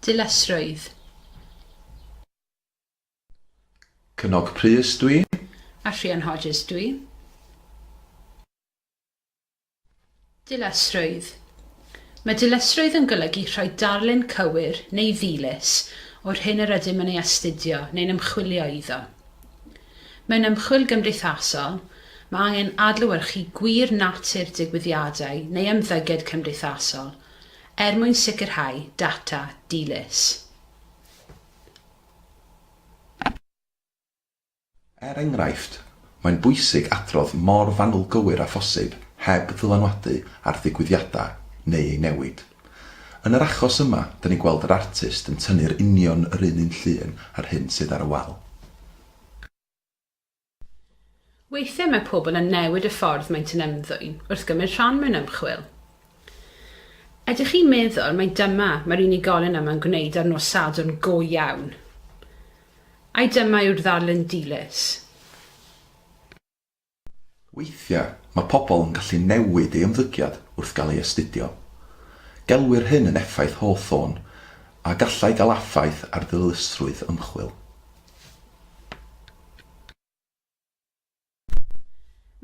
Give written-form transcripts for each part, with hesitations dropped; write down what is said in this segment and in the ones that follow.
Dilysrwydd. Cynnog prys dwi. A rhianhodys dwi. Dilysrwydd. Mae dilysrwydd yn golygu rhoi darlun cywir neu ddilys o'r hyn yr ydym yn ei astudio neu'n ymchwilio iddo. Mewn ymchwil gymdeithasol, mae angen adlewyrchu gwir natur digwyddiadau neu ymddygiad cymdeithasol mwyn sicrhau data dilys. Enghraifft, mae'n bwysig adrodd mor fanwl gywir a phosib heb ddylanwadu ar ddigwyddiadau neu ei newid. Yn yr achos yma, dyn ni'n gweld yr artist yn tynnu'r union yr un llun ar hyn sydd ar y wal. Weithiau mae pobl yn newid y ffordd maent yn ymddwyn wrth gymryd rhan mewn ymchwil. Ydych chi'n meddwl mai dyma mae'r unigolyn yma'n gwneud ar nos Sadwrn go iawn? Ai dyma yw'r ddarlun dilys? Weithiau, mae pobl yn gallu newid ei ymddygiad wrth gael ei astudio. Gelwir hyn yn effaith Hawthorne a gallai gael affaith ar ddilysrwydd ymchwil.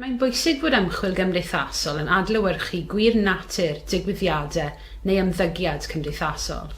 Mae'n bwysig bod ymchwil gymdeithasol yn adlewyrchu gwir natur digwyddiadau neu ymddygiad cymdeithasol.